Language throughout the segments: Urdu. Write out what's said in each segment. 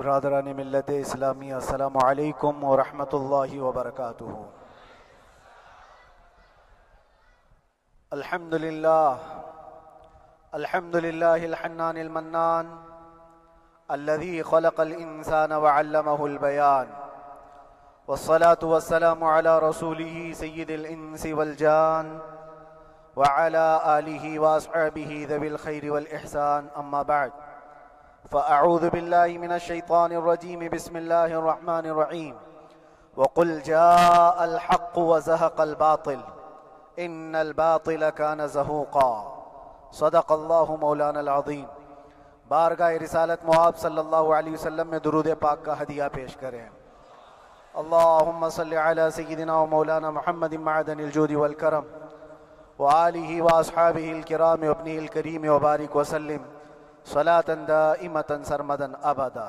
برادران ملت اسلامی، السلام علیکم ورحمۃ اللہ وبرکاتہ۔ الحمدللہ الحنان المنان الذي خلق الانسان وعلمه البيان، والصلاة والسلام على رسوله سید الانس والجان وعلى آلہ واصحابہ ذوی الخیر والاحسان، اما بعد فأعوذ بالله من الشيطان الرجيم، بسم الله الرحمن الرحيم، وقل جاء الحق وزهق الباطل إن الباطل كان زهوقا، صدق الله مولانا العظیم۔ بارگاہ رسالت مآب صلی اللہ علیہ وسلم میں درود پاک کا ہدیہ پیش کریں۔ اللہم صلی علی سیدنا و مولانا محمد معدن الجود والکرم وآلہ واصحابہ الکرام وابنہ الکریم وبارک وسلم صلاة دائمة سرمدا ابدا۔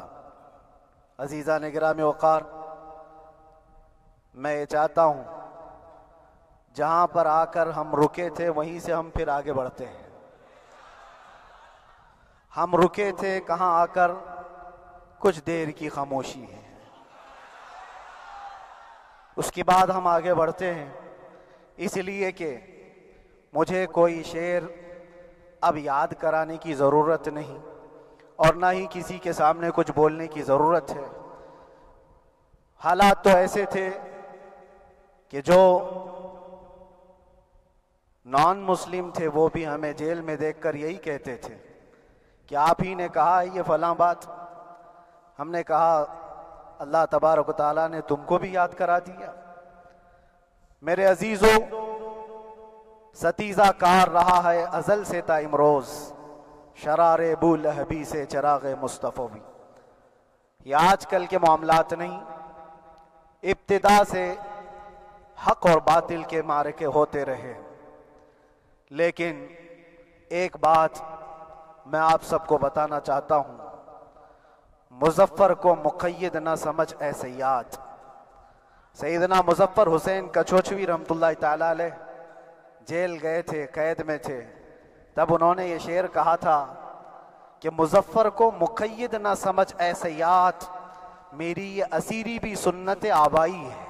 عزیزان گرامی وقار، میں یہ چاہتا ہوں جہاں پر آ کر ہم رکے تھے وہیں سے ہم پھر آگے بڑھتے ہیں۔ ہم رکے تھے کہاں آ کر؟ کچھ دیر کی خاموشی ہے، اس کے بعد ہم آگے بڑھتے ہیں، اس لیے کہ مجھے کوئی شعر اب یاد کرانے کی ضرورت نہیں اور نہ ہی کسی کے سامنے کچھ بولنے کی ضرورت ہے۔ حالات تو ایسے تھے کہ جو نان مسلم تھے وہ بھی ہمیں جیل میں دیکھ کر یہی کہتے تھے کہ آپ ہی نے کہا یہ فلاں بات۔ ہم نے کہا اللہ تبارک و تعالیٰ نے تم کو بھی یاد کرا دیا۔ میرے عزیزو، ستیزہ کار رہا ہے ازل سے تا امروز، شرار بو لہبی سے چراغ مصطفی بھی۔ یہ آج کل کے معاملات نہیں، ابتدا سے حق اور باطل کے معرکے ہوتے رہے، لیکن ایک بات میں آپ سب کو بتانا چاہتا ہوں، مظفر کو مقید نہ سمجھ اے سیاد۔ سیدنا مظفر حسین کچھوچھوی رحمت اللہ تعالی علیہ جیل گئے تھے، قید میں تھے، تب انہوں نے یہ شعر کہا تھا کہ مظفر کو مقید نہ سمجھ اے سیاد، میری یہ اسیری بھی سنت آبائی ہے،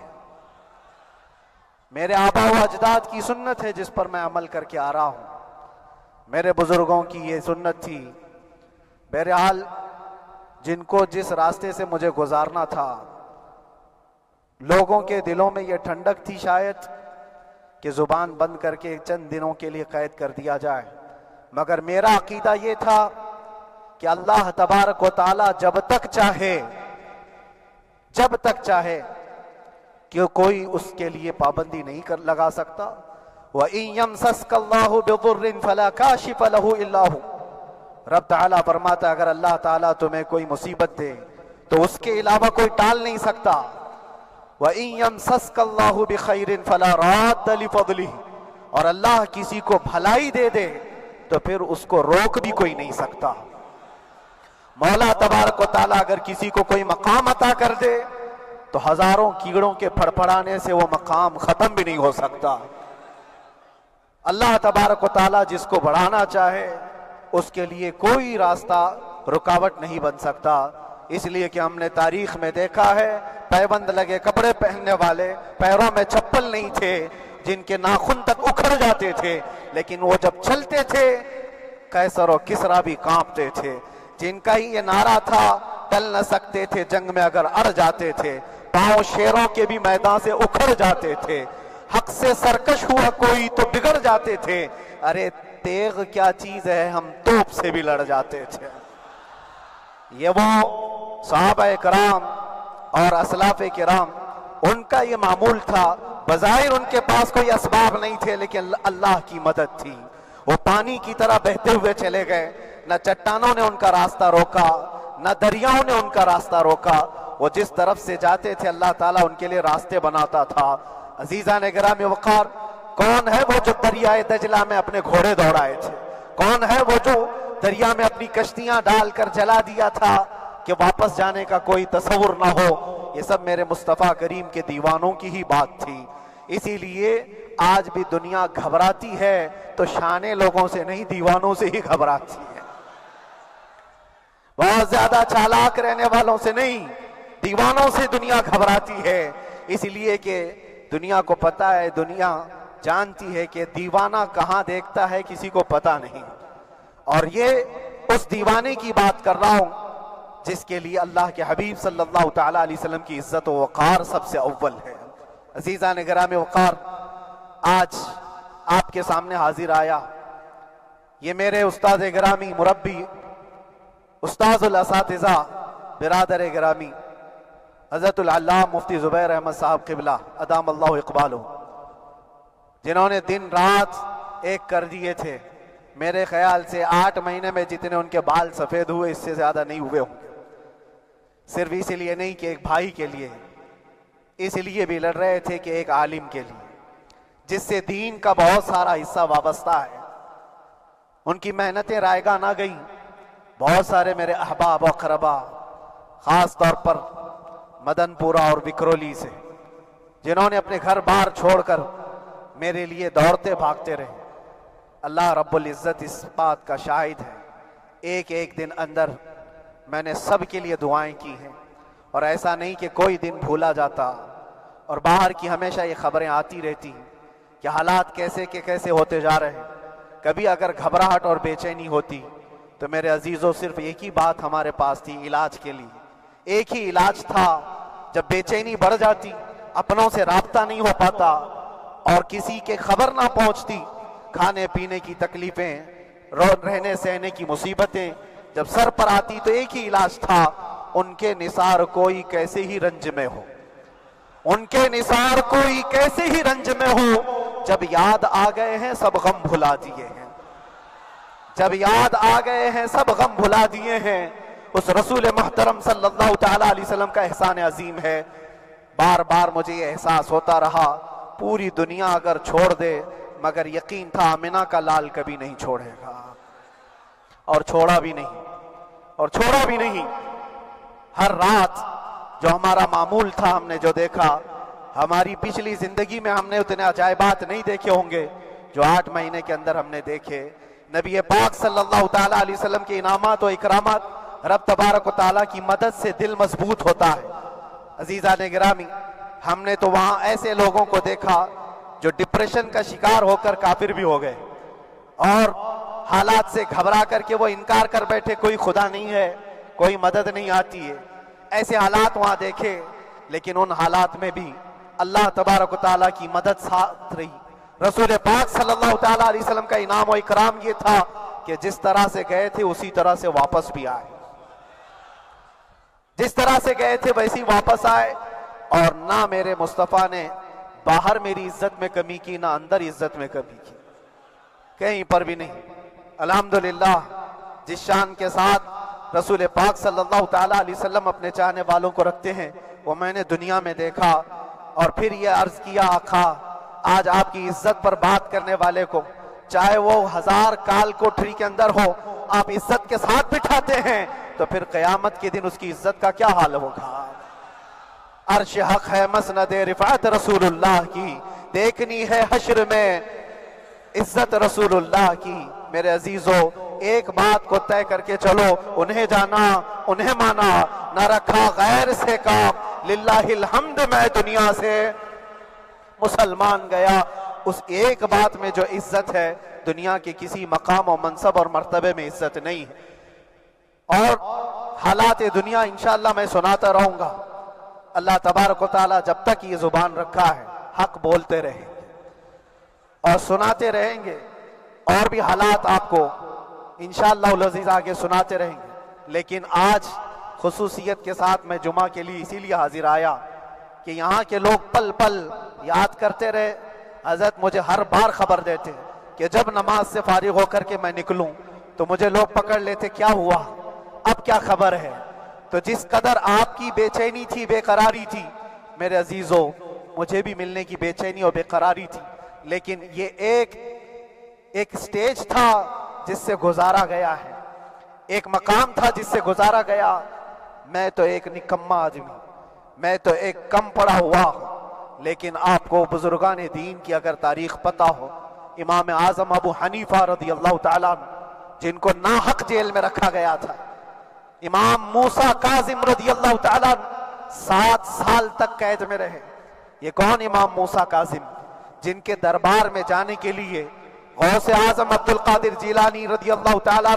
میرے آبا و اجداد کی سنت ہے جس پر میں عمل کر کے آ رہا ہوں، میرے بزرگوں کی یہ سنت تھی۔ بہرحال جن کو جس راستے سے مجھے گزارنا تھا، لوگوں کے دلوں میں یہ ٹھنڈک تھی شاید کہ زبان بند کر کے چند دنوں کے لیے قید کر دیا جائے، مگر میرا عقیدہ یہ تھا کہ اللہ تبارک و تعالی جب تک چاہے کہ کوئی اس کے لیے پابندی نہیں لگا سکتا۔ وَإِن يَمْسَسْكَ اللَّهُ بِضُرٍّ فَلَا كَاشِفَ لَهُ إِلَّا هُوَ۔ رب تعالیٰ فرماتا ہے اگر اللہ تعالیٰ تمہیں کوئی مصیبت دے تو اس کے علاوہ کوئی ٹال نہیں سکتا۔ وَإِن يَمْسَسْكَ اللَّهُ بِخَيْرٍ فَلَا رَادَّ لِفَضْلِهِ، اور اللہ کسی کو بھلائی دے دے تو پھر اس کو روک بھی کوئی نہیں سکتا۔ مولا تبارک و تعالیٰ اگر کسی کو کوئی مقام عطا کر دے تو ہزاروں کیڑوں کے پھڑپڑانے سے وہ مقام ختم بھی نہیں ہو سکتا۔ اللہ تبارک و تعالیٰ جس کو بڑھانا چاہے اس کے لیے کوئی راستہ رکاوٹ نہیں بن سکتا، اس لیے کہ ہم نے تاریخ میں دیکھا ہے پیبند لگے کپڑے پہننے والے، پیروں میں چپل نہیں تھے، جن کے ناخن تک اکھڑ جاتے تھے، لیکن وہ جب چلتے تھے قیصر و کسریٰ بھی کانپتے تھے، جن کا ہی یہ نعرہ تھا ٹل نہ سکتے تھے جنگ میں اگر اڑ جاتے تھے، پاؤں شیروں کے بھی میدان سے اکھڑ جاتے تھے، حق سے سرکش ہوا کوئی تو بگڑ جاتے تھے، ارے تیغ کیا چیز ہے ہم توپ سے بھی لڑ جاتے تھے۔ یہ وہ صحابہ کرام اور اسلاف کرام، ان کا یہ معمول تھا، بظاہر ان کے پاس کوئی اسباب نہیں تھے لیکن اللہ کی مدد تھی، وہ پانی کی طرح بہتے ہوئے چلے گئے، نہ چٹانوں نے ان کا راستہ روکا، نہ دریاؤں نے ان کا راستہ روکا، وہ جس طرف سے جاتے تھے اللہ تعالیٰ ان کے لیے راستے بناتا تھا۔ عزیزان گرامی وقار، کون ہے وہ جو دریائے دجلہ میں اپنے گھوڑے دوڑائے تھے؟ کون ہے وہ جو دریا میں اپنی کشتیاں ڈال کر جلا دیا تھا کہ واپس جانے کا کوئی تصور نہ ہو؟ یہ سب میرے مصطفیٰ کریم کے دیوانوں کی ہی بات تھی۔ اسی لیے آج بھی دنیا گھبراتی ہے تو شانے لوگوں سے نہیں، دیوانوں سے ہی گھبراتی ہے۔ بہت زیادہ چالاک رہنے والوں سے نہیں، دیوانوں سے دنیا گھبراتی ہے، اس لیے کہ دنیا کو پتا ہے، دنیا جانتی ہے کہ دیوانہ کہاں دیکھتا ہے کسی کو پتا نہیں۔ اور یہ اس دیوانے کی بات کر رہا ہوں جس کے لیے اللہ کے حبیب صلی اللہ تعالیٰ علیہ وسلم کی عزت و وقار سب سے اول ہے۔ عزیزان گرامی وقار، آج آپ کے سامنے حاضر آیا، یہ میرے استاد گرامی، مربی، استاذ الاساتذہ، برادر گرامی حضرت العلامہ مفتی زبیر احمد صاحب قبلہ ادام اللہ اقبالہ، جنہوں نے دن رات ایک کر دیے تھے۔ میرے خیال سے 8 مہینے میں جتنے ان کے بال سفید ہوئے اس سے زیادہ نہیں ہوئے ہوں گے، صرف اس لیے نہیں کہ ایک بھائی کے لیے، اس لیے بھی لڑ رہے تھے کہ ایک عالم کے لیے جس سے دین کا بہت سارا حصہ وابستہ ہے۔ ان کی محنتیں رائگاں نہ گئیں۔ بہت سارے میرے احباب و اقربا، خاص طور پر مدن پورہ اور وکرولی سے، جنہوں نے اپنے گھر بار چھوڑ کر میرے لیے دوڑتے بھاگتے رہے، اللہ رب العزت اس بات کا شاہد ہے، ایک ایک دن اندر میں نے سب کے لیے دعائیں کی ہیں، اور ایسا نہیں کہ کوئی دن بھولا جاتا، اور باہر کی ہمیشہ یہ خبریں آتی رہتی ہیں کہ حالات کیسے کے کیسے ہوتے جا رہے ہیں۔ کبھی اگر گھبراہٹ اور بے چینی ہوتی تو میرے عزیزوں صرف ایک ہی بات ہمارے پاس تھی علاج کے لیے، ایک ہی علاج تھا۔ جب بے چینی بڑھ جاتی، اپنوں سے رابطہ نہیں ہو پاتا اور کسی کے خبر نہ پہنچتی، کھانے پینے کی تکلیفیں، رہنے سہنے کی مصیبتیں جب سر پر آتی تو ایک ہی علاج تھا، ان کے نثار کوئی کیسے ہی رنج میں ہو، ان کے نثار کوئی کیسے ہی رنج میں ہو، جب یاد آ گئے ہیں سب غم بھلا دیے ہیں، جب یاد آ گئے ہیں سب غم بھلا دیے ہیں۔ اس رسول محترم صلی اللہ تعالیٰ علیہ وسلم کا احسان عظیم ہے۔ بار بار مجھے یہ احساس ہوتا رہا، پوری دنیا اگر چھوڑ دے مگر یقین تھا آمنہ کا لال کبھی نہیں چھوڑے گا، اور چھوڑا بھی نہیں، اور چھوڑا بھی نہیں۔ ہر رات جو ہمارا معمول تھا، ہم نے جو دیکھا، ہماری پچھلی زندگی میں ہم نے اتنے عجائبات نہیں دیکھے ہوں گے جو 8 مہینے کے اندر ہم نے دیکھے۔ نبی پاک صلی اللہ تعالیٰ علیہ وسلم کے انعامات و اکرامات، رب تبارک و تعالیٰ کی مدد سے دل مضبوط ہوتا ہے۔ عزیزان گرامی، ہم نے تو وہاں ایسے لوگوں کو دیکھا جو ڈپریشن کا شکار ہو کر کافر بھی ہو گئے، اور حالات سے گھبرا کر کے وہ انکار کر بیٹھے، کوئی خدا نہیں ہے، کوئی مدد نہیں آتی ہے۔ ایسے حالات وہاں دیکھے، لیکن ان حالات میں بھی اللہ تبارک و تعالیٰ کی مدد ساتھ رہی۔ رسول پاک صلی اللہ تعالیٰ علیہ وسلم کا انعام و اکرام یہ تھا کہ جس طرح سے گئے تھے اسی طرح سے واپس بھی آئے، جس طرح سے گئے تھے ویسی واپس آئے، اور نہ میرے مصطفیٰ نے باہر میری عزت میں کمی کی، نہ اندر عزت میں کمی کی، کہیں پر بھی نہیں۔ الحمدللہ، جس شان کے ساتھ رسول پاک صلی اللہ تعالیٰ علیہ وسلم اپنے چاہنے والوں کو رکھتے ہیں، وہ میں نے دنیا میں دیکھا، اور پھر یہ عرض کیا، آقا آج آپ کی عزت پر بات کرنے والے کو چاہے وہ 1000 کال کوٹری کے اندر ہو، آپ عزت کے ساتھ بٹھاتے ہیں تو پھر قیامت کے دن اس کی عزت کا کیا حال ہوگا؟ عرش حق ہے مسند رفعت رسول اللہ کی، دیکھنی ہے حشر میں عزت رسول اللہ کی۔ میرے عزیزو، ایک بات کو طے کر کے چلو، انہیں جانا، انہیں مانا، نہ رکھا غیر سے کام، للہ الحمد میں دنیا سے مسلمان گیا۔ اس ایک بات میں جو عزت ہے، دنیا کے کسی مقام و منصب اور مرتبے میں عزت نہیں ہے۔ اور حالات دنیا انشاءاللہ میں سناتا رہوں گا۔ اللہ تبارک و تعالیٰ جب تک یہ زبان رکھا ہے، حق بولتے رہیں گے اور سناتے رہیں گے، اور بھی حالات آپ کو انشاءاللہ العزیز آگے سناتے رہیں گے۔ لیکن آج خصوصیت کے ساتھ میں جمعہ کے لیے اسی لیے حاضر آیا کہ یہاں کے لوگ پل پل یاد کرتے رہے۔ حضرت مجھے ہر بار خبر دیتے کہ جب نماز سے فارغ ہو کر کے میں نکلوں تو مجھے لوگ پکڑ لیتے، کیا ہوا، اب کیا خبر ہے؟ تو جس قدر آپ کی بے چینی تھی، بے قراری تھی، میرے عزیزو مجھے بھی ملنے کی بے چینی اور بے قراری تھی، لیکن یہ ایک سٹیج تھا جس سے گزارا گیا ہے، ایک مقام تھا جس سے گزارا گیا۔ میں تو ایک نکما آدمی، میں تو ایک کم پڑا ہوا ہوں، لیکن آپ کو بزرگان دین کی اگر تاریخ پتہ ہو، امام اعظم ابو حنیفہ رضی اللہ تعالیٰ عنہ، جن کو ناحق جیل میں رکھا گیا تھا، امام موسیٰ کاظم رضی اللہ تعالیٰ 7 سال تک قید میں رہے۔ یہ کون امام موسیٰ کاظم؟ جن کے دربار میں جانے کے لیے غوث اعظم عبد القادر جیلانی رضی اللہ تعالیٰ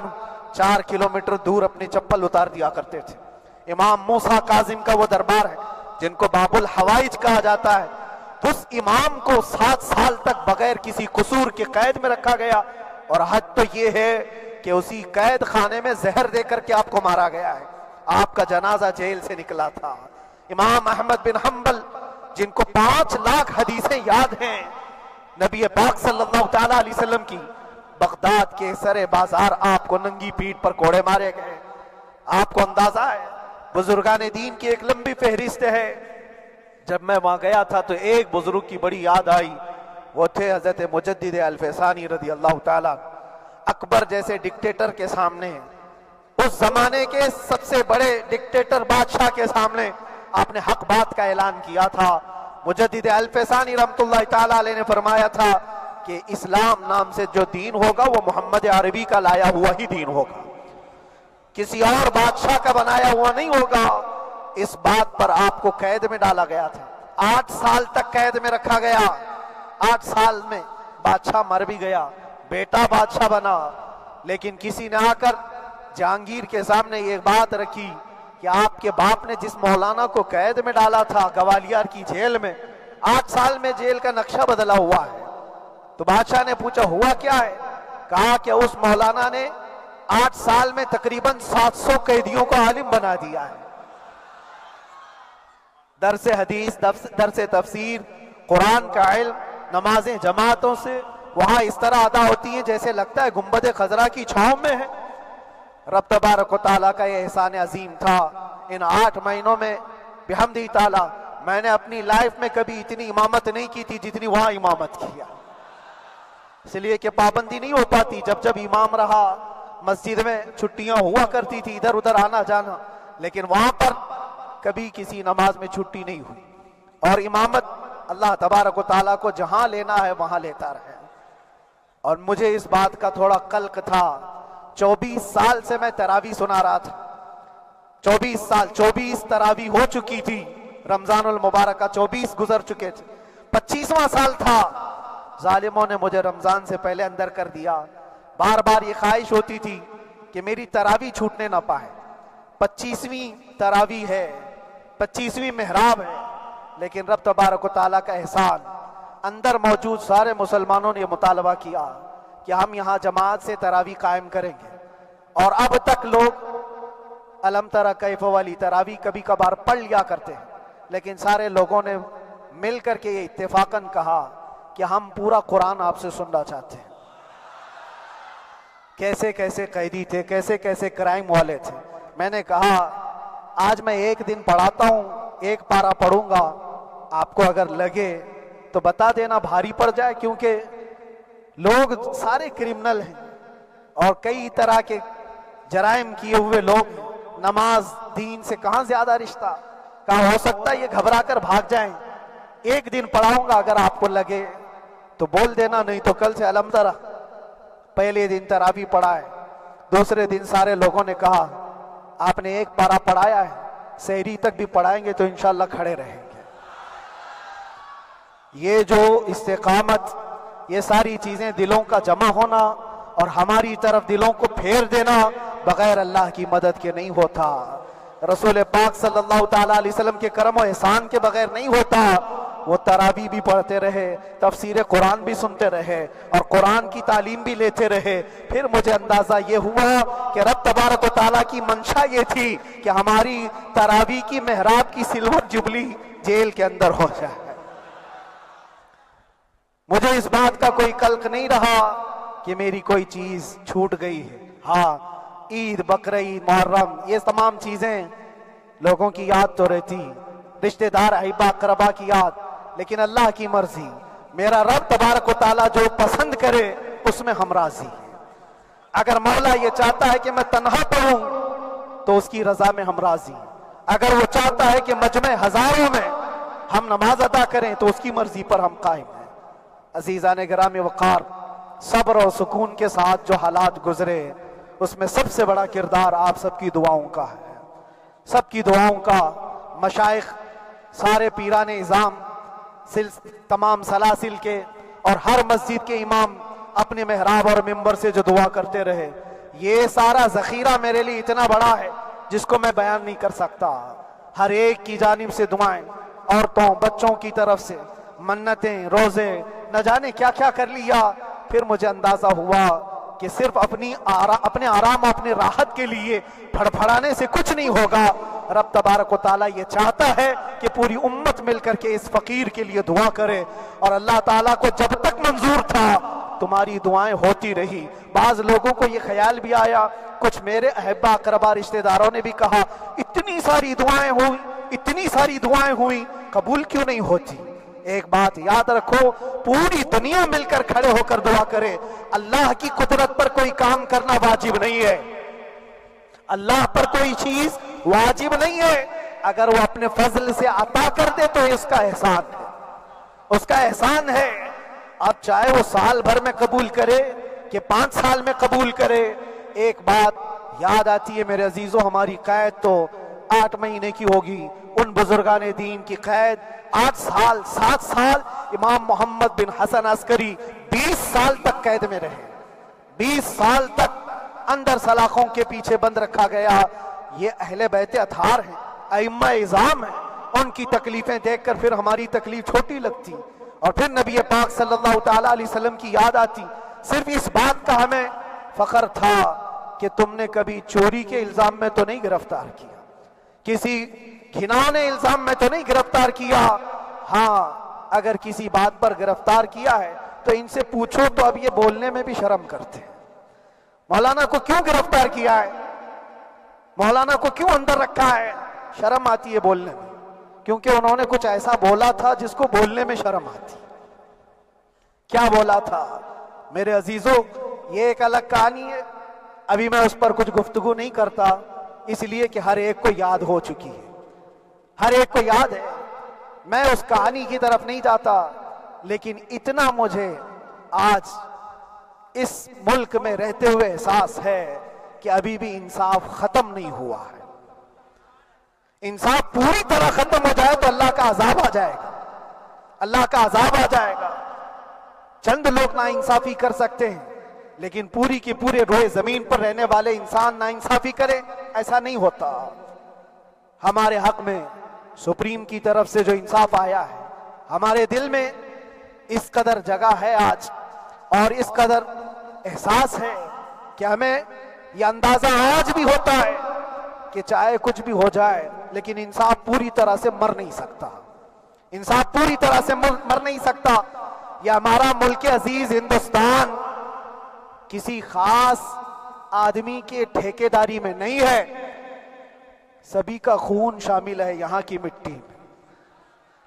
4 کلومیٹر دور اپنی چپل اتار دیا کرتے تھے۔ امام موسیٰ کاظم کا وہ دربار ہے جن کو باب الحوائج کہا جاتا ہے۔ تو اس امام کو 7 سال تک بغیر کسی قصور کے قید میں رکھا گیا، اور حد تو یہ ہے کہ اسی قید خانے میں زہر دے کر کے آپ کو مارا گیا ہے۔ آپ کا جنازہ جیل سے نکلا تھا۔ امام احمد بن حنبل جن کو 5 لاکھ حدیثیں یاد ہیں، نبی پاک صلی اللہ تعالیٰ علیہ وسلم کی، بغداد کے سرے بازار آپ کو ننگی پیٹھ پر کوڑے مارے گئے۔ آپ کو اندازہ ہے بزرگان دین کی ایک لمبی فہرست ہے۔ جب میں وہاں گیا تھا تو ایک بزرگ کی بڑی یاد آئی، وہ تھے حضرت مجدد الفیسانی رضی اللہ تعالیٰ۔ اکبر جیسے ڈکٹیٹر کے سامنے، اس زمانے کے سب سے بڑے ڈکٹیٹر بادشاہ کے سامنے آپ نے حق بات کا اعلان کیا تھا۔ مجدد الفیسانی رحمت اللہ تعالیٰ علیہ نے فرمایا تھا کہ اسلام نام سے جو دین ہوگا وہ محمد عربی کا لایا ہوا ہی دین ہوگا، کسی اور بادشاہ کا بنایا ہوا نہیں ہوگا۔ اس بات پر آپ کو قید میں ڈالا گیا تھا، 8 سال تک قید میں رکھا گیا۔ 8 سال میں بادشاہ مر بھی گیا، بیٹا بادشاہ بنا، لیکن کسی نے آ کر جہانگیر کے سامنے یہ بات رکھی کہ آپ کے باپ نے جس مولانا کو قید میں ڈالا تھا گوالیار کی جیل میں، 8 سال میں جیل کا نقشہ بدلا ہوا ہے۔ تو بادشاہ نے پوچھا ہوا کیا ہے؟ کہا کہ اس مولانا نے 8 سال میں تقریباً 700 قیدیوں کو عالم بنا دیا ہے۔ درس حدیث، درس تفسیر، قرآن کا علم، نمازیں جماعتوں سے وہاں اس طرح ادا ہوتی ہیں جیسے لگتا ہے گنبد خضرا کی چھاؤں میں ہے۔ رب تبارک و تعالیٰ کا یہ احسان عظیم تھا۔ ان 8 مہینوں میں بحمدہ تعالیٰ میں نے اپنی لائف میں کبھی اتنی امامت نہیں کی تھی جتنی وہاں امامت کیا، اس لیے کہ پابندی نہیں ہو پاتی۔ جب جب امام رہا مسجد میں چھٹیاں ہوا کرتی تھی، ادھر ادھر آنا جانا، لیکن وہاں پر کبھی کسی نماز میں چھٹی نہیں ہوئی۔ اور امامت اللہ تبارک و تعالیٰ کو جہاں لینا ہے وہاں لیتا رہے۔ اور مجھے اس بات کا تھوڑا قلق تھا، 24 سال سے میں تراویح سنا رہا تھا، 24 سال، 24 تراویح ہو چکی تھی، رمضان المبارک کا 24 گزر چکے تھے، 25واں سال تھا، ظالموں نے مجھے رمضان سے پہلے اندر کر دیا۔ بار بار یہ خواہش ہوتی تھی کہ میری تراویح چھوٹنے نہ پائے، 25ویں تراویح ہے، 25ویں محراب ہے، لیکن رب تبارک و تعالیٰ کا احسان، اندر موجود سارے مسلمانوں نے یہ مطالبہ کیا کہ ہم یہاں جماعت سے تراویح قائم کریں گے۔ اور اب تک لوگ الم تری کیف والی تراویح کبھی کبھار پڑھ لیا کرتے ہیں، لیکن سارے لوگوں نے مل کر کے یہ اتفاقاً کہا کہ ہم پورا قرآن آپ سے سننا چاہتے ہیں۔ کیسے کیسے قیدی تھے، کیسے کیسے کرائم والے تھے۔ میں نے کہا آج میں 1 دن پڑھاتا ہوں، 1 پارہ پڑھوں گا، آپ کو اگر لگے تو بتا دینا، بھاری پڑ جائے، کیونکہ لوگ سارے کرمنل ہیں اور کئی طرح کے جرائم کیے ہوئے لوگ ہیں۔ نماز دین سے کہاں زیادہ رشتہ، کہاں ہو سکتا ہے یہ گھبرا کر بھاگ جائیں۔ 1 دن پڑھاؤں گا، اگر آپ کو لگے تو بول دینا، نہیں تو کل سے الم تری۔ پہلے دن تراویح پڑھا ہے، دوسرے دن سارے لوگوں نے کہا آپ نے 1 پارہ پڑھایا ہے، سحری تک بھی پڑھائیں گے تو انشاءاللہ کھڑے رہیں گے۔ یہ جو استقامت، یہ ساری چیزیں دلوں کا جمع ہونا اور ہماری طرف دلوں کو پھیر دینا بغیر اللہ کی مدد کے نہیں ہوتا، رسول پاک صلی اللہ تعالیٰ علیہ وسلم کے کرم و احسان کے بغیر نہیں ہوتا۔ وہ تراویح بھی پڑھتے رہے، تفسیر قرآن بھی سنتے رہے اور قرآن کی تعلیم بھی لیتے رہے۔ پھر مجھے اندازہ یہ ہوا کہ رب تبارک و تعالیٰ کی منشا یہ تھی کہ ہماری تراویح کی محراب کی سلور جبلی جیل کے اندر ہو جائے۔ مجھے اس بات کا کوئی قلق نہیں رہا کہ میری کوئی چیز چھوٹ گئی ہے۔ ہاں، عید، بقرعید، محرم، یہ تمام چیزیں لوگوں کی یاد تو رہتی، رشتہ دار، احبا، اقربا کی یاد، لیکن اللہ کی مرضی، میرا رب تبارک و تعالیٰ جو پسند کرے اس میں ہم راضی ہیں۔ اگر مولا یہ چاہتا ہے کہ میں تنہا پڑھوں تو اس کی رضا میں ہم راضی ہیں، اگر وہ چاہتا ہے کہ مجمع ہزاروں میں ہم نماز ادا کریں تو اس کی مرضی پر ہم قائم ہیں۔ عزیزان گرامی وقار، صبر اور سکون کے ساتھ جو حالات گزرے اس میں سب سے بڑا کردار آپ سب کی دعاؤں کا ہے، سب کی دعاؤں کا۔ مشائخ، سارے پیران اعظام، تمام سلاسل کے اور ہر مسجد کے امام اپنے محراب اور منبر سے جو دعا کرتے رہے، یہ سارا ذخیرہ میرے لیے اتنا بڑا ہے جس کو میں بیان نہیں کر سکتا۔ ہر ایک کی جانب سے دعائیں، عورتوں بچوں کی طرف سے منتیں، روزے، نہ جانے کیا کیا کر لیا۔ پھر مجھے اندازہ ہوا کہ صرف اپنے آرام، اپنے راحت کے لیے پھڑپھڑانے سے کچھ نہیں ہوگا۔ رب تبارک و تعالیٰ یہ چاہتا ہے کہ پوری امت مل کر کے اس فقیر کے لیے دعا کرے، اور اللہ تعالیٰ کو جب تک منظور تھا تمہاری دعائیں ہوتی رہی۔ بعض لوگوں کو یہ خیال بھی آیا، کچھ میرے احبا اقربا رشتہ داروں نے بھی کہا اتنی ساری دعائیں ہوئی، اتنی ساری دعائیں ہوئی، قبول کیوں نہیں ہوتی؟ ایک بات یاد رکھو، پوری دنیا مل کر کھڑے ہو کر دعا کرے، اللہ کی قدرت پر کوئی کام کرنا واجب نہیں ہے، اللہ پر کوئی چیز واجب نہیں ہے۔ اگر وہ اپنے فضل سے عطا کر دے تو اس کا احسان ہے، اس کا احسان ہے۔ اب چاہے وہ سال بھر میں قبول کرے کہ 5 سال میں قبول کرے، ایک بات یاد آتی ہے میرے عزیزوں، ہماری قید تو 8 مہینے کی ہوگی، ان بزرگان دین کی قید 8 سال 7 سال۔ امام محمد بن حسن عسکری 20 سال تک قید میں رہے، 20 سال تک اندر سلاخوں کے پیچھے بند رکھا گیا۔ یہ اہل بیت اطہار ہیں، ائمہ اعظام ہیں، ان کی تکلیفیں دیکھ کر پھر ہماری تکلیف چھوٹی لگتی، اور پھر نبی پاک صلی اللہ تعالیٰ علیہ وسلم کی یاد آتی۔ صرف اس بات کا ہمیں فخر تھا کہ تم نے کبھی چوری کے الزام میں تو نہیں گرفتار کیا، کسی گھناؤنے الزام میں تو نہیں گرفتار کیا۔ ہاں اگر کسی بات پر گرفتار کیا ہے تو ان سے پوچھو تو اب یہ بولنے میں بھی شرم کرتے ہیں، مولانا کو کیوں گرفتار کیا ہے، مولانا کو کیوں اندر رکھا ہے؟ شرم آتی ہے بولنے میں، کیونکہ انہوں نے کچھ ایسا بولا تھا جس کو بولنے میں شرم آتی۔ کیا بولا تھا میرے عزیزوں؟ یہ ایک الگ کہانی ہے، ابھی میں اس پر کچھ گفتگو نہیں کرتا، اس لیے کہ ہر ایک کو یاد ہو چکی ہے، ہر ایک کو یاد ہے۔ میں اس کہانی کی طرف نہیں جاتا، لیکن اتنا مجھے آج اس ملک میں رہتے ہوئے احساس ہے کہ ابھی بھی انصاف ختم نہیں ہوا ہے۔ انصاف پوری طرح ختم ہو جائے تو اللہ کا عذاب آ جائے گا، اللہ کا عذاب آ جائے گا۔ چند لوگ ناانصافی کر سکتے ہیں، لیکن پوری کی پورے روئے زمین پر رہنے والے انسان ناانصافی کرے، ایسا نہیں ہوتا۔ ہمارے حق میں سپریم کی طرف سے جو انصاف آیا ہے، ہمارے دل میں اس قدر جگہ ہے آج، اور اس قدر احساس ہے کہ ہمیں یہ اندازہ آج بھی ہوتا ہے کہ چاہے کچھ بھی ہو جائے لیکن انصاف پوری طرح سے مر نہیں سکتا، انصاف پوری طرح سے مر نہیں سکتا۔ یہ ہمارا ملک عزیز ہندوستان کسی خاص آدمی کے ٹھیکیداری میں نہیں ہے، سبھی کا خون شامل ہے یہاں کی مٹی میں،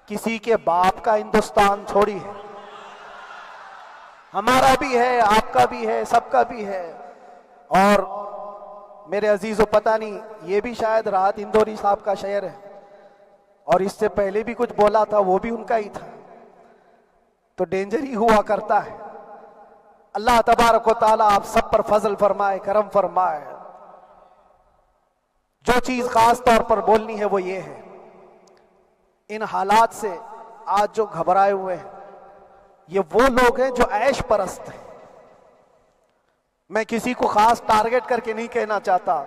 کسی کے باپ کا ہندوستان تھوڑی ہے، ہمارا بھی ہے، آپ کا بھی ہے، سب کا بھی ہے۔ اور میرے عزیزو پتہ نہیں، یہ بھی شاید راحت اندوری صاحب کا شعر ہے، اور اس سے پہلے بھی کچھ بولا تھا، وہ بھی ان کا ہی تھا، تو ڈینجر ہی ہوا کرتا ہے۔ اللہ تبارک و تعالیٰ آپ سب پر فضل فرمائے، کرم فرمائے۔ جو چیز خاص طور پر بولنی ہے وہ یہ ہے، ان حالات سے آج جو گھبرائے ہوئے ہیں یہ وہ لوگ ہیں جو عیش پرست ہیں۔ میں کسی کو خاص ٹارگٹ کر کے نہیں کہنا چاہتا،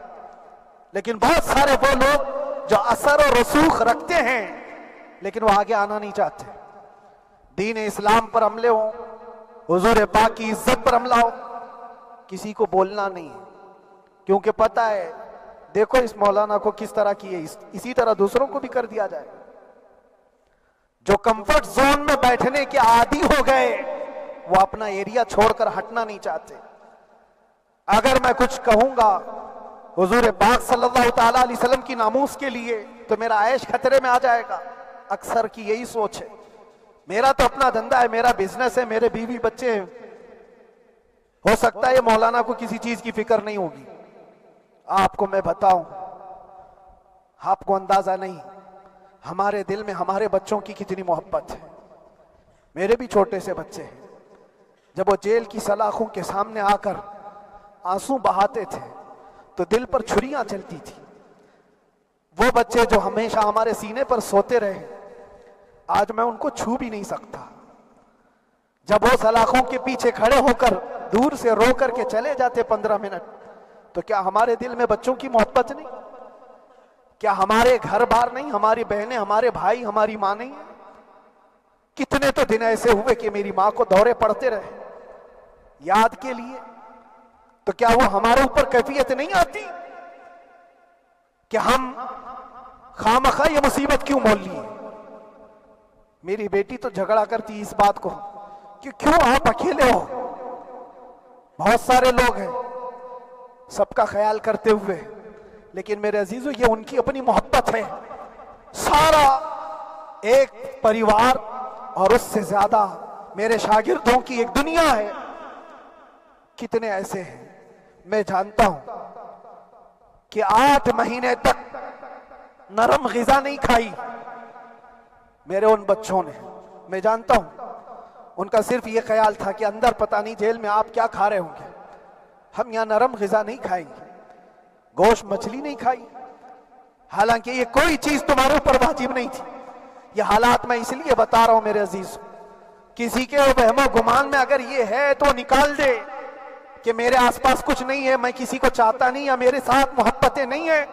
لیکن بہت سارے وہ لوگ جو اثر و رسوخ رکھتے ہیں لیکن وہ آگے آنا نہیں چاہتے۔ دین اسلام پر حملے ہوں، حضور پاک کی عزت پر حملہ ہو، کسی کو بولنا نہیں ہے، کیونکہ پتہ ہے دیکھو اس مولانا کو کس طرح کیے، اسی طرح دوسروں کو بھی کر دیا جائے۔ جو کمفرٹ زون میں بیٹھنے کے عادی ہو گئے وہ اپنا ایریا چھوڑ کر ہٹنا نہیں چاہتے۔ اگر میں کچھ کہوں گا حضور پاک صلی اللہ تعالیٰ علیہ وسلم کی ناموس کے لیے تو میرا عیش خطرے میں آ جائے گا۔ اکثر کی یہی سوچ ہے، میرا تو اپنا دھندا ہے، میرا بزنس ہے، میرے بیوی بچے ہیں، ہو سکتا ہے یہ مولانا کو کسی چیز کی فکر نہیں ہوگی۔ آپ کو میں بتاؤں، آپ کو اندازہ نہیں ہمارے دل میں ہمارے بچوں کی کتنی محبت ہے۔ میرے بھی چھوٹے سے بچے ہیں، جب وہ جیل کی سلاخوں کے سامنے آ کر آنسو بہاتے تھے تو دل پر چھریاں چلتی تھی. وہ بچے جو ہمیشہ ہمارے سینے پر سوتے رہے, آج میں ان کو چھو بھی نہیں سکتا. جب وہ سلاخوں کے پیچھے کھڑے ہو کر دور سے رو کر کے چلے جاتے 15 منٹ, تو کیا ہمارے دل میں بچوں کی محبت نہیں؟ کیا ہمارے گھر بار نہیں, ہماری بہنیں, ہمارے بھائی, ہماری ماں نہیں ہیں؟ کتنے تو دن ایسے ہوئے کہ میری ماں کو دورے پڑتے رہے یاد کے لیے. تو کیا وہ ہمارے اوپر کیفیت نہیں آتی کہ ہم خامخواہ یہ مصیبت کیوں مول لیے؟ میری بیٹی تو جھگڑا کرتی اس بات کو کہ کیوں آپ اکیلے ہو, بہت سارے لوگ ہیں سب کا خیال کرتے ہوئے. لیکن میرے عزیزو, یہ ان کی اپنی محبت ہے. سارا ایک پریوار اور اس سے زیادہ میرے شاگردوں کی ایک دنیا ہے. کتنے ایسے ہیں میں جانتا ہوں کہ 8 مہینے تک نرم غذا نہیں کھائی میرے ان بچوں نے. میں جانتا ہوں ان کا صرف یہ خیال تھا کہ اندر پتہ نہیں جیل میں آپ کیا کھا رہے ہوں گے, ہم یہاں نرم غذا نہیں کھائیں گے, گوشت مچھلی نہیں کھائی. حالانکہ یہ کوئی چیز تمہارے اوپر واجب نہیں تھی. یہ حالات میں اس لیے بتا رہا ہوں میرے عزیز, کسی کے وہم و گمان میں اگر یہ ہے تو نکال دے کہ میرے آس پاس کچھ نہیں ہے, میں کسی کو چاہتا نہیں, یا میرے ساتھ محبتیں نہیں ہیں.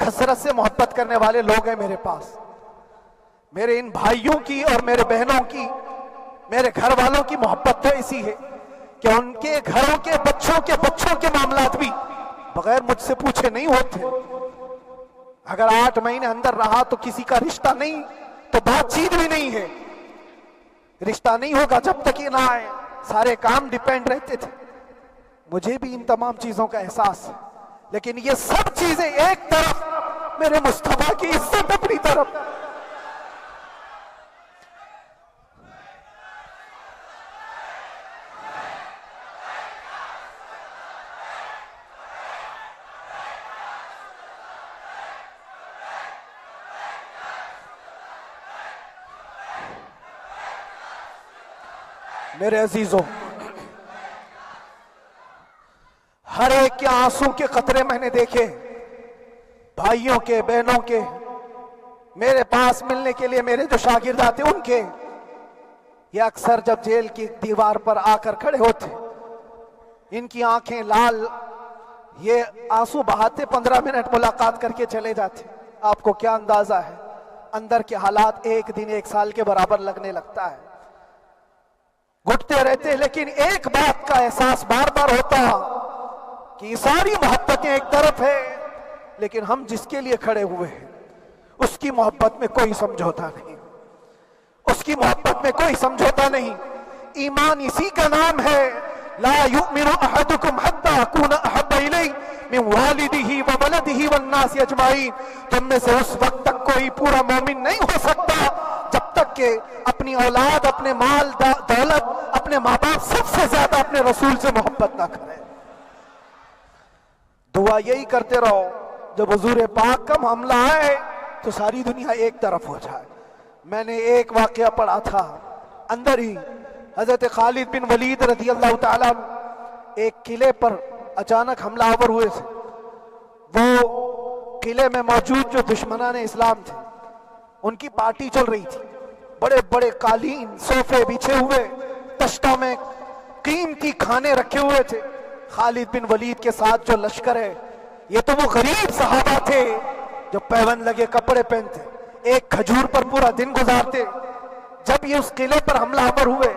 کثرت سے محبت کرنے والے لوگ ہیں میرے پاس. میرے ان بھائیوں کی اور میرے بہنوں کی, میرے گھر والوں کی محبت تو ایسی ہے کہ ان کے گھروں کے بچوں کے معاملات بھی بغیر مجھ سے پوچھے نہیں ہوتے. اگر 8 مہینے اندر رہا تو کسی کا رشتہ نہیں تو بات چیت بھی نہیں ہے. رشتہ نہیں ہوگا جب تک یہ نہ آئے. سارے کام ڈیپینڈ رہتے تھے. مجھے بھی ان تمام چیزوں کا احساس ہے, لیکن یہ سب چیزیں ایک طرف, میرے مصطفیٰ کی عزت اپنی طرف. میرے عزیزوں, ہر ایک کے آنسوں کے قطرے میں نے دیکھے, بھائیوں کے, بہنوں کے, میرے پاس ملنے کے لیے میرے جو شاگرد آتے ان کے. یہ اکثر جب جیل کی دیوار پر آ کر کھڑے ہوتے, ان کی آنکھیں لال, یہ آنسو بہاتے 15 منٹ ملاقات کر کے چلے جاتے. آپ کو کیا اندازہ ہے اندر کے حالات ایک دن 1 سال کے برابر لگنے لگتا ہے. گھٹتے رہتے, لیکن ایک بات کا احساس بار بار ہوتا کہ یہ ساری محبتیں ایک طرف ہے, لیکن ہم جس کے لیے کھڑے ہوئے ہیں اس کی محبت میں کوئی سمجھوتا نہیں, اس کی محبت میں کوئی سمجھوتا نہیں. ایمان اسی کا نام ہے, لا یؤمن احدکم حتی اکون احب الیہ من والدہ وولدہ والناس اجمعین. تم میں سے اس وقت تک کوئی پورا مومن نہیں ہو سکتا جب تک کہ اپنی اولاد, اپنے مال دولت, اپنے ماں باپ, سب سے زیادہ اپنے رسول سے محبت نہ کرے. دعا یہی کرتے رہو جب حضور پاک کا معاملہ آئے تو ساری دنیا ایک طرف ہو جائے. میں نے ایک واقعہ پڑھا تھا اندر ہی, حضرت خالد بن ولید رضی اللہ تعالیٰ ایک قلعے پر اچانک حملہ آور ہوئے تھے. وہ قلعے میں موجود جو دشمنان اسلام تھے ان کی پارٹی چل رہی تھی. بڑے بڑے قالین, صوفے بچھے ہوئے, تشتوں میں قیمتی کھانے رکھے ہوئے تھے. خالد بن ولید کے ساتھ جو لشکر ہے, یہ تو وہ غریب صحابہ تھے جو پیون لگے کپڑے پہنتے, ایک کھجور پر پورا دن گزارتے. جب یہ اس قلعے پر حملہ آور ہوئے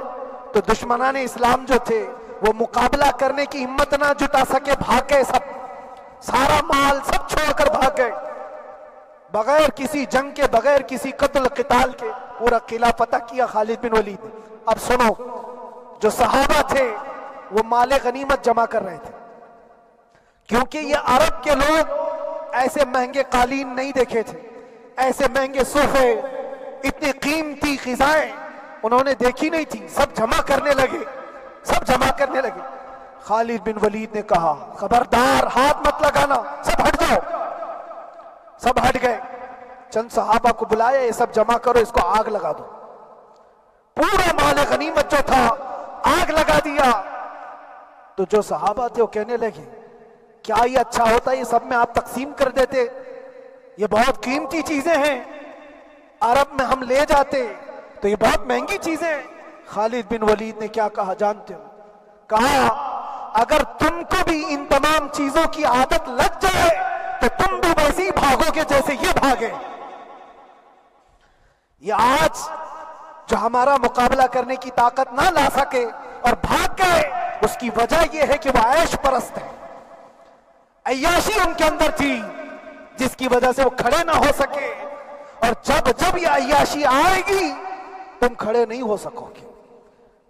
تو دشمنان اسلام جو تھے وہ مقابلہ کرنے کی ہمت نہ جٹا سکے, بھاگ گئے. سارا مال سب چھوڑ کر بھاگ گئے, بغیر کسی جنگ کے, بغیر کسی قتل قتال کے پورا قلعہ فتح کیا خالد بن ولید. اب سنو, جو صحابہ تھے وہ مال غنیمت جمع کر رہے تھے, کیونکہ یہ عرب کے لوگ ایسے مہنگے قالین نہیں دیکھے تھے, ایسے مہنگے صوفے, اتنی قیمتی غذائیں انہوں نے دیکھی نہیں تھی. سب جمع کرنے لگے. خالد بن ولید نے کہا, خبردار, ہاتھ مت لگانا, سب ہٹ جاؤ. سب ہٹ گئے. چند صحابہ کو بلایا, یہ سب جمع کرو, اس کو آگ لگا دو. پورا مال غنیمت جو تھا آگ لگا دیا. تو جو صحابہ تھے وہ کہنے لگے, کیا یہ اچھا ہوتا ہے یہ سب میں آپ تقسیم کر دیتے؟ یہ بہت قیمتی چیزیں ہیں، عرب میں ہم لے جاتے تو یہ بہت مہنگی چیزیں ہیں۔ خالد بن ولید نے کیا کہا جانتے ہو؟ کہا اگر تم کو بھی ان تمام چیزوں کی عادت لگ جائے تو تم بھی ویسے ہی بھاگو گے جیسے یہ بھاگے۔ یہ آج جو ہمارا مقابلہ کرنے کی طاقت نہ لا سکے اور بھاگ گئے، اس کی وجہ یہ ہے کہ وہ عیش پرست ہے، عیاشی ان کے اندر تھی جس کی وجہ سے وہ کھڑے نہ ہو سکے، اور جب یہ عیاشی آئے گی تم کھڑے نہیں ہو سکو گے،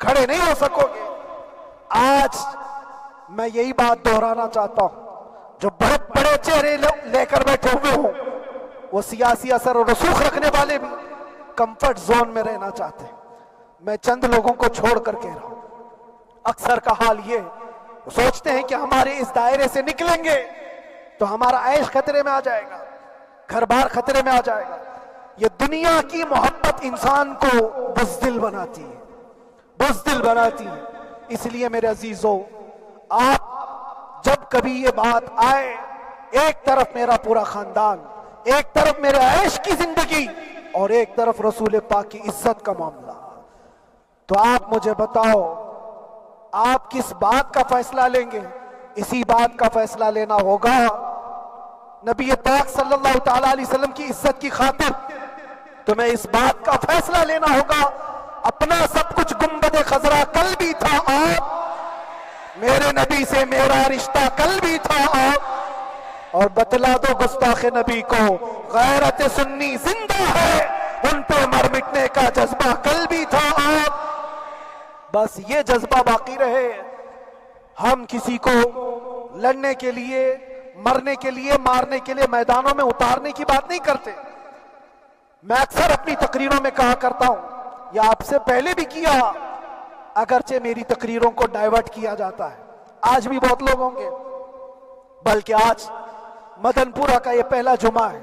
کھڑے نہیں ہو سکو گے۔ آج میں یہی بات دہرانا چاہتا ہوں، جو بہت بڑے چہرے لے کر بیٹھے ہوئے ہوں، وہ سیاسی اثر اور رسوخ رکھنے والے بھی کمفرٹ زون میں رہنا چاہتے ہیں۔ میں چند لوگوں کو چھوڑ کر کہہ رہا ہوں، اکثر کا حال یہ وہ سوچتے ہیں کہ ہمارے اس دائرے سے نکلیں گے تو ہمارا عیش خطرے میں آ جائے گا، گھر بار خطرے میں آ جائے گا۔ یہ دنیا کی محبت انسان کو بزدل بناتی ہے، بزدل بناتی ہے۔ اس لیے میرے عزیزو، آپ جب کبھی یہ بات آئے، ایک طرف میرا پورا خاندان، ایک طرف میرے عیش کی زندگی اور ایک طرف رسول پاک کی عزت کا معاملہ، تو آپ مجھے بتاؤ آپ کس بات کا فیصلہ لیں گے؟ اسی بات کا فیصلہ لینا ہوگا نبی پاک صلی اللہ تعالی علیہ وسلم کی عزت کی خاطر تمہیں اس بات کا فیصلہ لینا ہوگا۔ اپنا سب کچھ گنبد خضرا کل بھی تھا آپ، میرے نبی سے میرا رشتہ کل بھی تھا آپ، اور بتلا دو گستاخ نبی کو غیرت سنی زندہ ہے، ان پہ مر مٹنے کا جذبہ کل بھی تھا آپ۔ بس یہ جذبہ باقی رہے۔ ہم کسی کو لڑنے کے لیے، مرنے کے لیے، مارنے کے لیے میدانوں میں اتارنے کی بات نہیں کرتے۔ میں اکثر اپنی تقریروں میں کہا کرتا ہوں، یا آپ سے پہلے بھی کیا، اگرچہ میری تقریروں کو ڈائیورٹ کیا جاتا ہے، آج بھی بہت لوگ ہوں گے، بلکہ آج مدن پورہ کا یہ پہلا جمعہ ہے،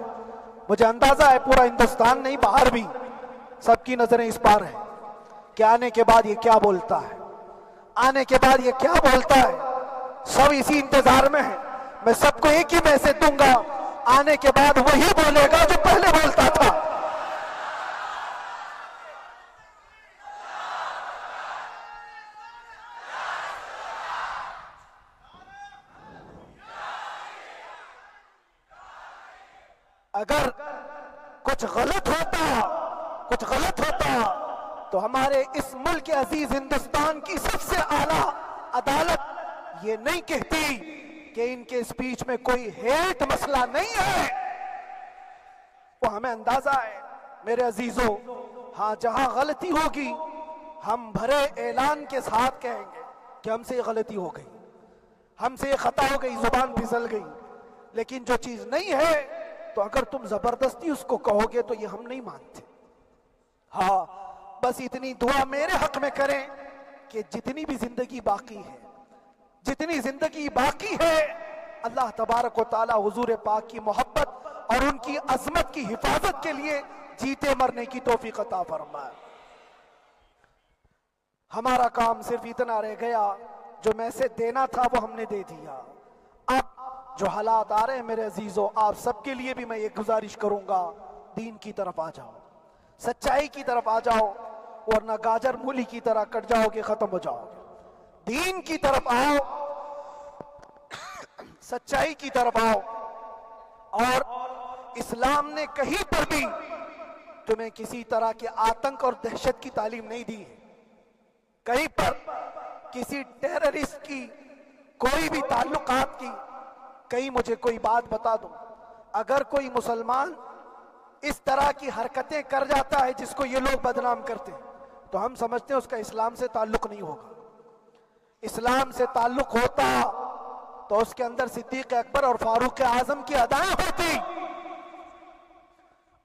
مجھے اندازہ ہے پورا ہندوستان نہیں باہر بھی سب کی نظریں اس پار ہیں کہ آنے کے بعد یہ کیا بولتا ہے، آنے کے بعد یہ کیا بولتا ہے۔ سب اسی انتظار میں ہیں۔ میں سب کو ایک ہی میسج دوں گا، آنے کے بعد وہی بولے گا جو پہلے بولتا تھا۔ اگر کچھ غلط ہوتا تو ہمارے اس ملک عزیز ہندوستان کی سب سے اعلیٰ عدالت یہ نہیں کہتی کہ ان کے اسپیچ میں کوئی ہیٹ مسئلہ نہیں ہے۔ وہ ہمیں اندازہ ہے میرے عزیزوں، ہاں جہاں غلطی ہوگی ہم بھرے اعلان کے ساتھ کہیں گے کہ ہم سے یہ غلطی ہو گئی، ہم سے یہ خطا ہو گئی، زبان پھسل گئی۔ لیکن جو چیز نہیں ہے تو اگر تم زبردستی اس کو کہو گے تو یہ ہم نہیں مانتے۔ ہاں بس اتنی دعا میرے حق میں کریں کہ جتنی بھی زندگی باقی ہے، جتنی زندگی باقی ہے، اللہ تبارک و تعالی حضور پاک کی محبت اور ان کی عظمت کی حفاظت کے لیے جیتے مرنے کی توفیق عطا فرمائے۔ ہمارا کام صرف اتنا رہ گیا، جو میسج دینا تھا وہ ہم نے دے دیا۔ اب جو حالات آ رہے ہیں میرے عزیزوں، آپ سب کے لیے بھی میں یہ گزارش کروں گا، دین کی طرف آ جاؤ، سچائی کی طرف آ جاؤ، ورنہ گاجر مولی کی طرح کٹ جاؤ گے، ختم ہو جاؤ گے۔ دین کی طرف آؤ، سچائی کی طرف آؤ، اور اسلام نے کہیں پر بھی تمہیں کسی طرح کے آتنک اور دہشت کی تعلیم نہیں دی ہے۔ کہیں پر کسی ٹیررسٹ کی کوئی بھی تعلقات کی، کہیں مجھے کوئی بات بتا دو، اگر کوئی مسلمان اس طرح کی حرکتیں کر جاتا ہے جس کو یہ لوگ بدنام کرتے ہیں، تو ہم سمجھتے ہیں اس کا اسلام سے تعلق نہیں ہوگا۔ اسلام سے تعلق ہوتا تو اس کے اندر صدیق اکبر اور فاروق اعظم کی ادائیں ہوتی۔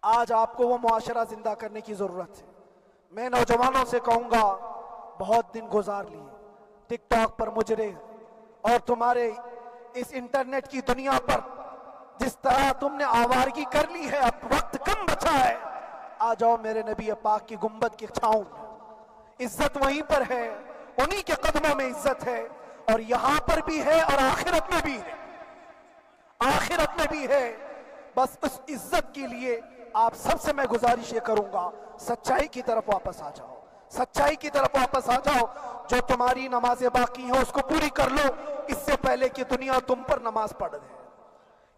آج آپ کو وہ معاشرہ زندہ کرنے کی ضرورت ہے۔ میں نوجوانوں سے کہوں گا، بہت دن گزار لیے ٹک ٹاک پر مجرے، اور تمہارے اس انٹرنیٹ کی دنیا پر جس طرح تم نے آوارگی کر لی ہے، اب وقت کم بچا ہے۔ آ جاؤ میرے نبی پاک کی گنبد کی چھاؤں میں، عزت وہیں پر ہے، انہی کے قدموں میں عزت ہے، اور یہاں پر بھی ہے اور آخرت میں بھی ہے۔ آخرت میں بھی ہے۔ بس اس عزت کے لیے آپ سب سے میں گزارش یہ کروں گا، سچائی کی طرف واپس آ جاؤ، سچائی کی طرف واپس آ جاؤ۔ جو تمہاری نمازیں باقی ہیں اس کو پوری کر لو، اس سے پہلے کہ دنیا تم پر نماز پڑھ دے،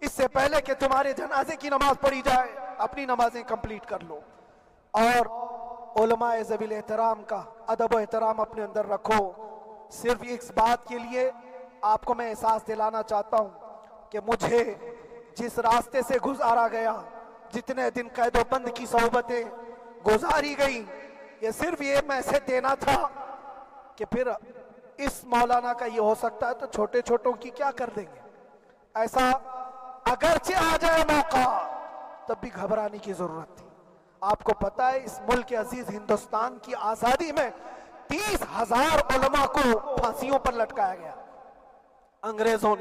اس سے پہلے کہ تمہارے جنازے کی نماز پڑھی جائے، اپنی نمازیں کمپلیٹ کر لو۔ اور علماء ذوی الاحترام کا ادب و احترام اپنے اندر رکھو۔ صرف اس بات کے لیے آپ کو میں احساس دلانا چاہتا ہوں کہ مجھے جس راستے سے گزارا گیا، جتنے دن قید و بند کی صحبتیں گزاری گئی، یہ صرف یہ میسج دینا تھا کہ پھر اس مولانا کا یہ ہو سکتا ہے تو چھوٹے چھوٹوں کی کیا کر دیں گے۔ ایسا اگرچہ آ جائے موقع تب بھی گھبرانے کی ضرورت تھی۔ آپ کو پتہ ہے اس ملک عزیز ہندوستان کی آزادی میں 30,000 علماء کو پھانسیوں پر لٹکایا گیا۔ انگریزوں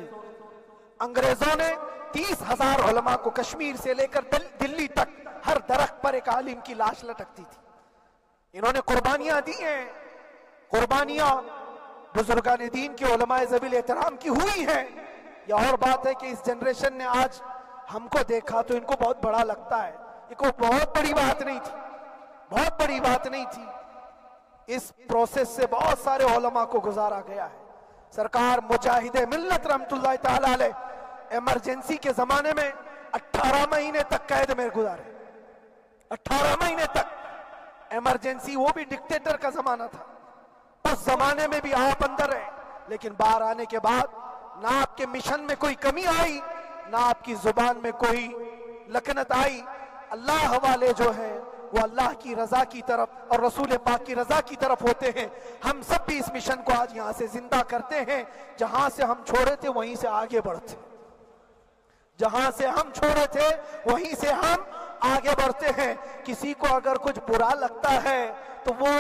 نے 30,000 علماء کو کشمیر سے لے کر دلی تک ہر درخت پر ایک عالم کی لاش لٹکتی تھی۔ انہوں نے قربانیاں دی ہیں، قربانیاں بزرگان دین کے علماء ذوی الاحترام کی ہوئی ہیں۔ یہ اور بات ہے کہ اس جنریشن نے آج ہم کو دیکھا تو ان کو بہت بڑا لگتا ہے، یہ کوئی بہت بڑی بات نہیں تھی، بہت بڑی بات نہیں تھی۔ اس پروسیس سے بہت سارے علماء کو گزارا گیا ہے۔ سرکار مجاہد ملت رحمت اللہ تعالی علیہ ایمرجنسی کے زمانے میں 18 مہینے تک قید میں گزارے، 18 مہینے تک ایمرجنسی، وہ بھی ڈکٹیٹر کا زمانہ تھا۔ اس زمانے میں بھی آپ اندر رہے، لیکن باہر آنے کے بعد نہ آپ کے مشن میں کوئی کمی آئی، نہ آپ کی زبان میں کوئی لکنت آئی۔ اللہ والے جو ہیں وہ اللہ کی رضا کی طرف اور رسول پاک کی رضا کی طرف ہوتے ہیں۔ ہم سب بھی اس مشن کو آج یہاں سے زندہ کرتے ہیں، جہاں سے ہم چھوڑے تھے وہیں سے آگے بڑھتے ہیں، جہاں سے ہم چھوڑے تھے وہیں سے ہم آگے بڑھتے ہیں۔ کسی کو اگر کچھ برا لگتا ہے تو وہ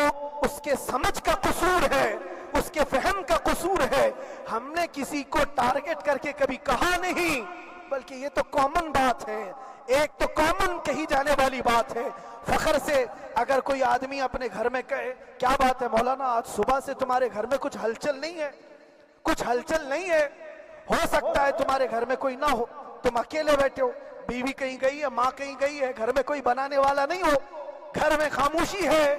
اس کے سمجھ کا قصور ہے، اس کے فہم کا قصور ہے۔ ہم نے کسی کو ٹارگٹ کر کے کبھی کہا نہیں، بلکہ یہ تو کامن بات ہے، ایک تو کامن کہی جانے والی بات ہے۔ فخر سے اگر کوئی آدمی اپنے گھر میں کہے کیا بات ہے مولانا آج صبح سے تمہارے گھر میں کچھ ہلچل نہیں ہے، کچھ ہلچل نہیں ہے، ہو سکتا ہے تمہارے گھر میں کوئی نہ ہو، تم اکیلے بیٹھے ہو، بیوی کہیں گئی ہے، ماں کہیں گئی ہے، گھر میں کوئی بنانے والا نہیں ہو، گھر میں خاموشی ہے،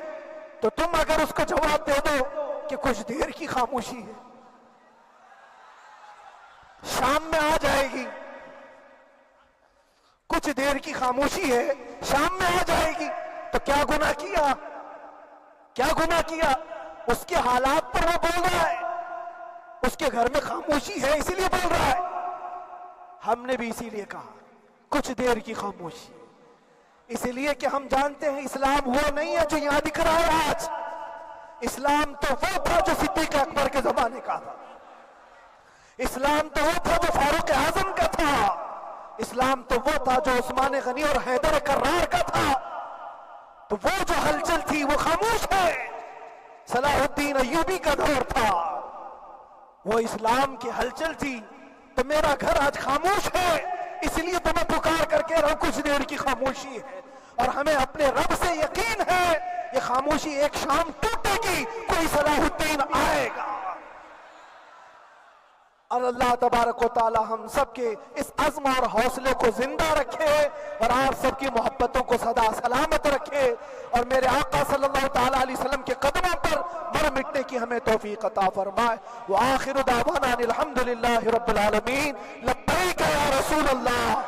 تو تم اگر اس کو جواب دے دو کہ کچھ دیر کی خاموشی ہے، شام میں آ جائے گی، کچھ دیر کی خاموشی ہے، شام میں آ جائے گی، تو کیا گناہ کیا، کیا گناہ کیا؟ اس کے حالات پر وہ بول رہا ہے، اس کے گھر میں خاموشی ہے اسی لیے بول رہا ہے۔ ہم نے بھی اسی لیے کہا کچھ دیر کی خاموشی، اسی لیے کہ ہم جانتے ہیں اسلام وہ نہیں ہے جو یہاں دکھ رہا ہے آج، اسلام تو وہ تھا جو صدیق اکبر کے زمانے کا تھا، اسلام تو وہ تھا جو فاروق اعظم کا تھا، اسلام تو وہ تھا جو عثمان غنی اور حیدر کرار کا تھا۔ تو وہ جو ہلچل تھی وہ خاموش ہے، صلاح الدین ایوبی کا دور تھا، وہ اسلام کی ہلچل تھی۔ تو میرا گھر آج خاموش ہے، اس لیے تو میں پکار کر کے رہا ہوں کچھ دیر کی خاموشی ہے، اور ہمیں اپنے رب سے یقین ہے یہ خاموشی ایک شام ٹوٹے گی، کوئی صلاح الدین آئے گا۔ اور اللہ تبارک و تعالی ہم سب کے اس عزم اور حوصلے کو زندہ رکھے، اور آپ سب کی محبتوں کو سدا سلامت رکھے، اور میرے آقا صلی اللہ تعالی علیہ وسلم کے قدموں پر مر مٹنے کی ہمیں توفیق عطا فرمائے۔ وآخر دعوانا الحمدللہ رب العالمین، لبیک یا رسول اللہ۔